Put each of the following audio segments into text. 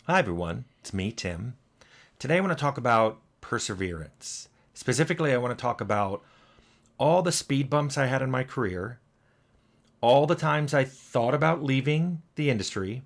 Hi, everyone. It's me, Tim. Today I want to talk about perseverance. Specifically, I want to talk about all the speed bumps I had in my career, all the times I thought about leaving the industry,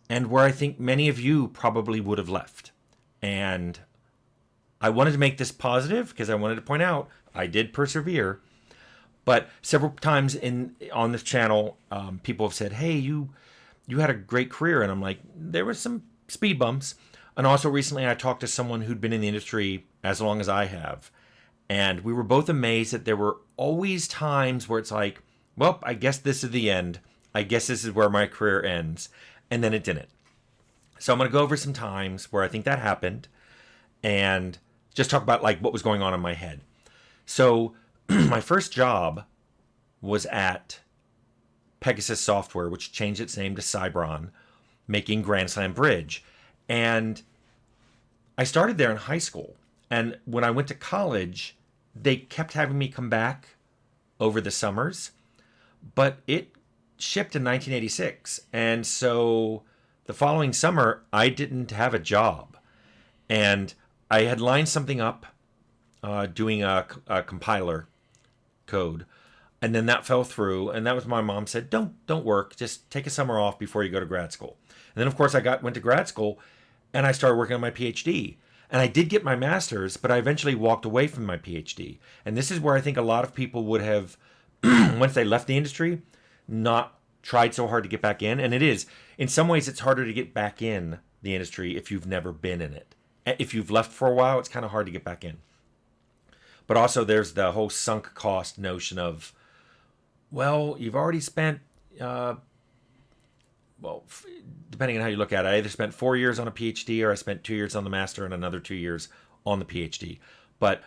and where I think many of you probably would have left. And I wanted to make this positive because I wanted to point out I did persevere. But several times in on this channel, people have said, "Hey, you had a great career," and I'm like, there were some speed bumps. And also recently, I talked to someone who'd been in the industry as long as I have, and we were both amazed that there were always times where it's like, well, I guess this is the end. I guess this is where my career ends, and then it didn't. So I'm going to go over some times where I think that happened, and just talk about like what was going on in my head. So my first job was at Pegasus Software, which changed its name to Cybron, making Grand Slam Bridge. And I started there in high school. And when I went to college, they kept having me come back over the summers, but it shipped in 1986. And so the following summer, I didn't have a job. And I had lined something up doing a compiler code, and then that fell through, and that was my mom said, don't work, just take a summer off before you go to grad school. And then of course I went to grad school, and I started working on my PhD, and I did get my master's, but I eventually walked away from my PhD. And this is where I think a lot of people would have once they left the industry not tried so hard to get back in. And it is, in some ways, it's harder to get back in the industry if you've never been in it. If you've left for a while, it's kind of hard to get back in. But also there's the whole sunk cost notion of, well, you've already spent, depending on how you look at it, I either spent 4 years on a PhD or I spent 2 years on the master and another 2 years on the PhD. But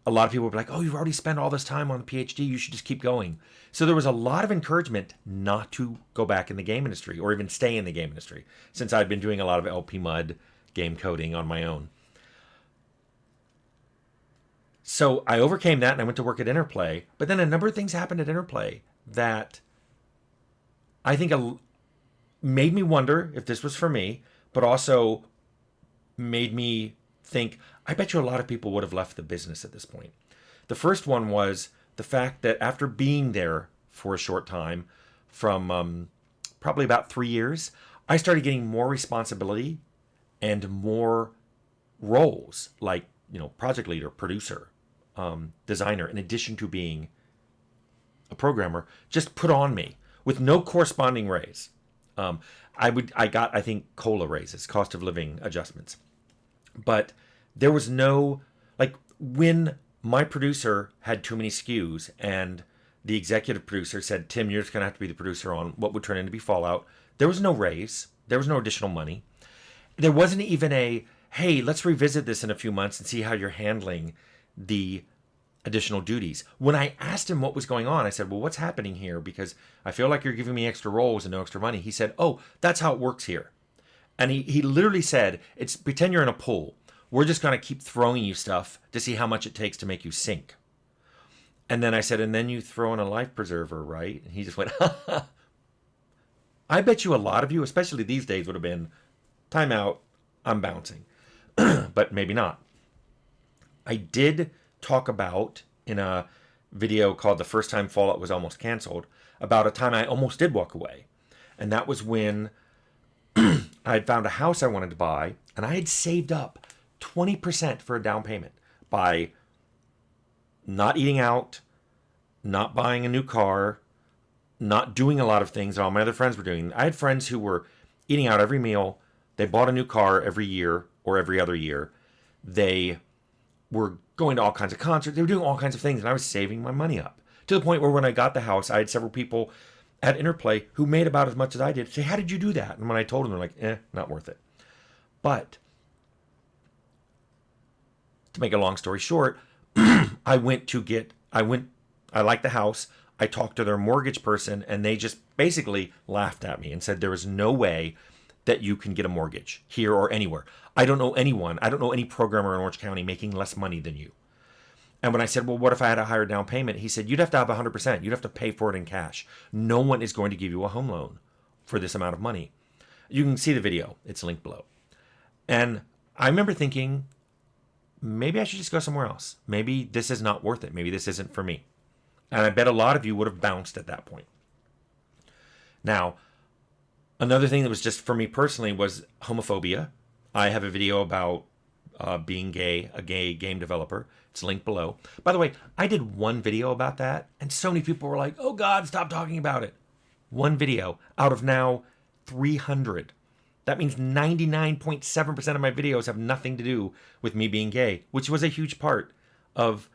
a lot of people would be like, oh, you've already spent all this time on the PhD, you should just keep going. So there was a lot of encouragement not to go back in the game industry or even stay in the game industry, since I'd been doing a lot of LP Mud game coding on my own. So I overcame that and I went to work at Interplay. But then a number of things happened at Interplay that I think made me wonder if this was for me, but also made me think, I bet you a lot of people would have left the business at this point. The first one was the fact that after being there for a short time, from probably about 3 years, I started getting more responsibility and more roles, like, project leader, producer, designer, in addition to being a programmer, just put on me with no corresponding raise. I got, I think, COLA raises, cost of living adjustments. But there was no, like, when my producer had too many SKUs and the executive producer said, Tim, you're just going to have to be the producer on what would turn into be Fallout, there was no raise. There was no additional money. There wasn't even a, hey, let's revisit this in a few months and see how you're handling the additional duties. When I asked him what was going on, I said, well, what's happening here? Because I feel like you're giving me extra roles and no extra money. He said, oh, that's how it works here. And he literally said, it's pretend you're in a pool. We're just going to keep throwing you stuff to see how much it takes to make you sink. And then I said, and then you throw in a life preserver, right? And he just went, I bet you a lot of you, especially these days, would have been, time out, I'm bouncing. But maybe not. I did talk about, in a video called The First Time Fallout Was Almost Canceled, about a time I almost did walk away. And that was when I had found a house I wanted to buy, and I had saved up 20% for a down payment by not eating out, not buying a new car, not doing a lot of things that all my other friends were doing. I had friends who were eating out every meal. They bought a new car every year or every other year. They were going to all kinds of concerts. They were doing all kinds of things, and I was saving my money up. To the point where when I got the house, I had several people at Interplay who made about as much as I did say, how did you do that? And when I told them, they're like, not worth it. But to make a long story short, I liked the house. I talked to their mortgage person, and they just basically laughed at me and said there is no way that you can get a mortgage here or anywhere. I don't know anyone. I don't know any programmer in Orange County making less money than you. And when I said, well, what if I had a higher down payment? He said, you'd have to have 100%. You'd have to pay for it in cash. No one is going to give you a home loan for this amount of money. You can see the video. It's linked below. And I remember thinking, maybe I should just go somewhere else. Maybe this is not worth it. Maybe this isn't for me. And I bet a lot of you would have bounced at that point. Now, another thing that was just for me personally was homophobia. I have a video about being gay, a gay game developer. It's linked below. By the way, I did one video about that, and so many people were like, oh God, stop talking about it. One video out of now 300. That means 99.7% of my videos have nothing to do with me being gay, which was a huge part of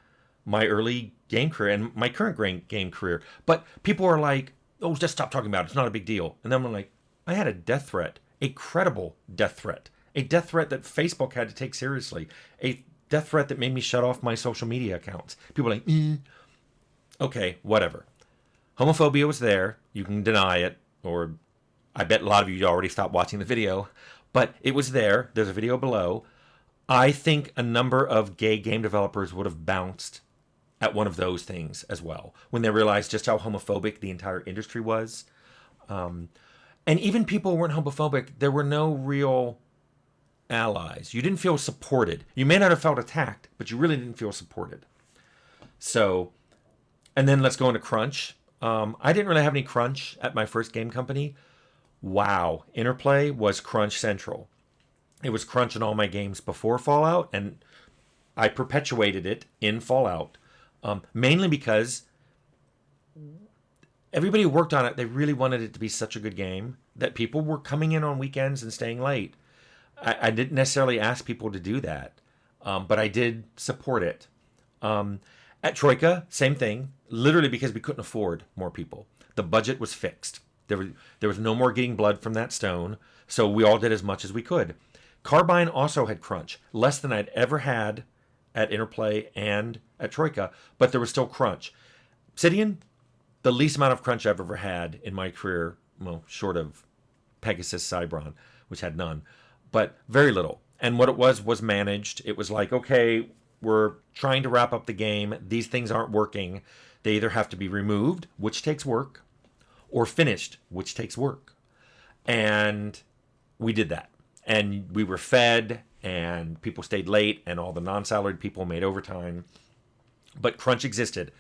my early game career and my current game career. But people are like, oh, just stop talking about it. It's not a big deal. And then I'm like, I had a death threat, a credible death threat, a death threat that Facebook had to take seriously, a death threat that made me shut off my social media accounts. People are like, okay, whatever. Homophobia was there. You can deny it, or I bet a lot of you already stopped watching the video, but it was there. There's a video below. I think a number of gay game developers would have bounced at one of those things as well when they realized just how homophobic the entire industry was. And even people who weren't homophobic, there were no real allies. You didn't feel supported. You may not have felt attacked, but you really didn't feel supported. So, and then let's go into crunch. I didn't really have any crunch at my first game company. Wow, Interplay was crunch central. It was crunch in all my games before Fallout, and I perpetuated it in Fallout, mainly because everybody who worked on it, they really wanted it to be such a good game that people were coming in on weekends and staying late. I didn't necessarily ask people to do that, but I did support it. At Troika, same thing, literally because we couldn't afford more people. The budget was fixed. There was no more getting blood from that stone, so we all did as much as we could. Carbine also had crunch, less than I'd ever had at Interplay and at Troika, but there was still crunch. Obsidian, the least amount of crunch I've ever had in my career, well, short of Pegasus Cybron, which had none, but very little. And what it was managed. It was like, okay, we're trying to wrap up the game. These things aren't working. They either have to be removed, which takes work, or finished, which takes work. And we did that. And we were fed, and people stayed late, and all the non-salaried people made overtime. But crunch existed.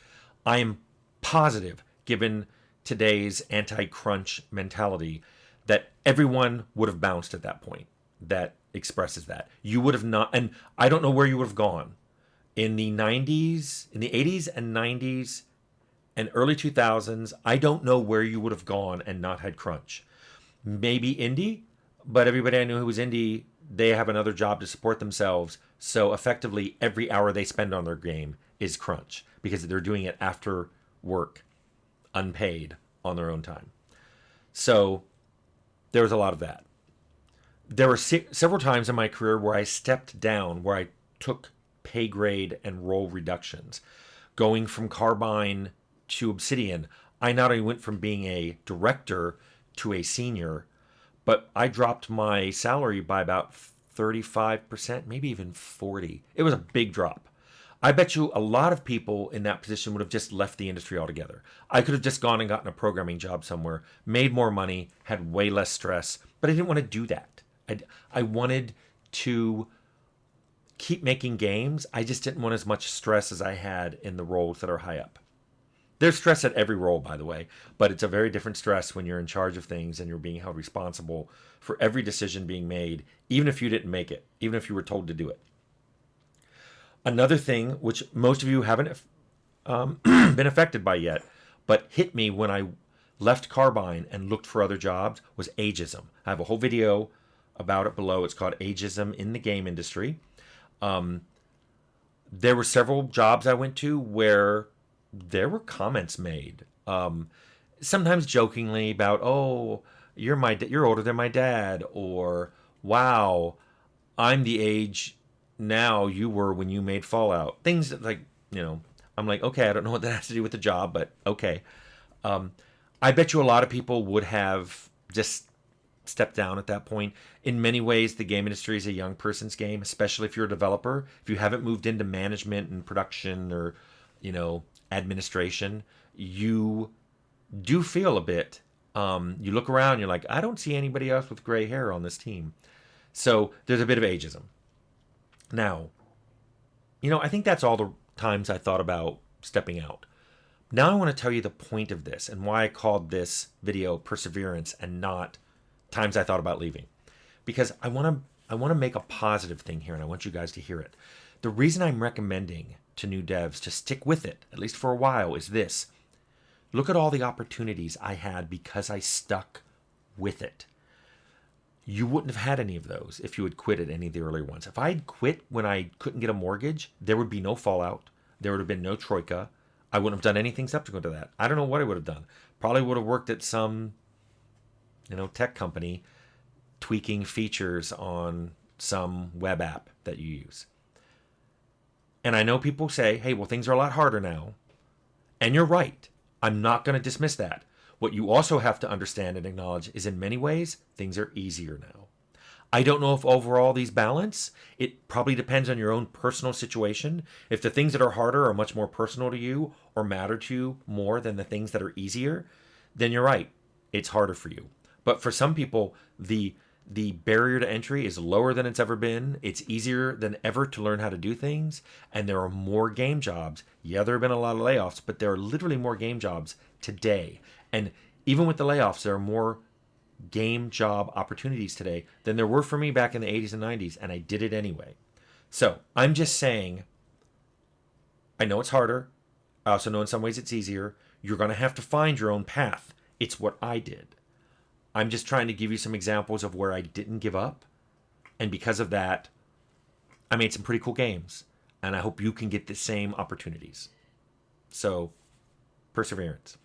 I am positive, given today's anti-crunch mentality, that everyone would have bounced at that point. That expresses that. You would have not, and I don't know where you would have gone. In the 90s, in the 80s and 90s, and early 2000s, I don't know where you would have gone and not had crunch. Maybe indie, but everybody I knew who was indie, they have another job to support themselves. So effectively, every hour they spend on their game is crunch because they're doing it after work, unpaid, on their own time. So there was a lot of that. There were several times in my career where I stepped down, where I took pay grade and role reductions. Going from Carbine to Obsidian, I not only went from being a director to a senior, but I dropped my salary by about 35%, maybe even 40%. It was a big drop. I bet you a lot of people in that position would have just left the industry altogether. I could have just gone and gotten a programming job somewhere, made more money, had way less stress, but I didn't want to do that. I wanted to keep making games. I just didn't want as much stress as I had in the roles that are high up. There's stress at every role, by the way, but it's a very different stress when you're in charge of things and you're being held responsible for every decision being made, even if you didn't make it, even if you were told to do it. Another thing, which most of you haven't been affected by yet, but hit me when I left Carbine and looked for other jobs, was ageism. I have a whole video about it below. It's called Ageism in the Game Industry. There were several jobs I went to where there were comments made, sometimes jokingly about, "Oh, you're older than my dad," or "Wow, I'm the age now you were when you made Fallout." Things that, like, I'm like, okay, I don't know what that has to do with the job, but okay. I bet you a lot of people would have just stepped down at that point. In many ways, the game industry is a young person's game, especially if you're a developer. If you haven't moved into management and production or, administration, you do feel a bit. You look around, you're like, I don't see anybody else with gray hair on this team. So there's a bit of ageism. Now, I think that's all the times I thought about stepping out. Now I want to tell you the point of this and why I called this video Perseverance and not times I thought about leaving. Because I want to make a positive thing here and I want you guys to hear it. The reason I'm recommending to new devs to stick with it, at least for a while, is this. Look at all the opportunities I had because I stuck with it. You wouldn't have had any of those if you had quit at any of the earlier ones. If I had quit when I couldn't get a mortgage, there would be no Fallout. There would have been no Troika. I wouldn't have done anything subsequent to that. I don't know what I would have done. Probably would have worked at some, tech company tweaking features on some web app that you use. And I know people say, hey, well, things are a lot harder now. And you're right. I'm not going to dismiss that. What you also have to understand and acknowledge is in many ways, things are easier now. I don't know if overall these balance. It probably depends on your own personal situation. If the things that are harder are much more personal to you or matter to you more than the things that are easier, then you're right. It's harder for you. But for some people, the barrier to entry is lower than it's ever been. It's easier than ever to learn how to do things. And there are more game jobs. Yeah, there have been a lot of layoffs, but there are literally more game jobs today. And even with the layoffs, there are more game job opportunities today than there were for me back in the 80s and 90s. And I did it anyway. So I'm just saying, I know it's harder. I also know in some ways it's easier. You're going to have to find your own path. It's what I did. I'm just trying to give you some examples of where I didn't give up. And because of that, I made some pretty cool games. And I hope you can get the same opportunities. So, perseverance.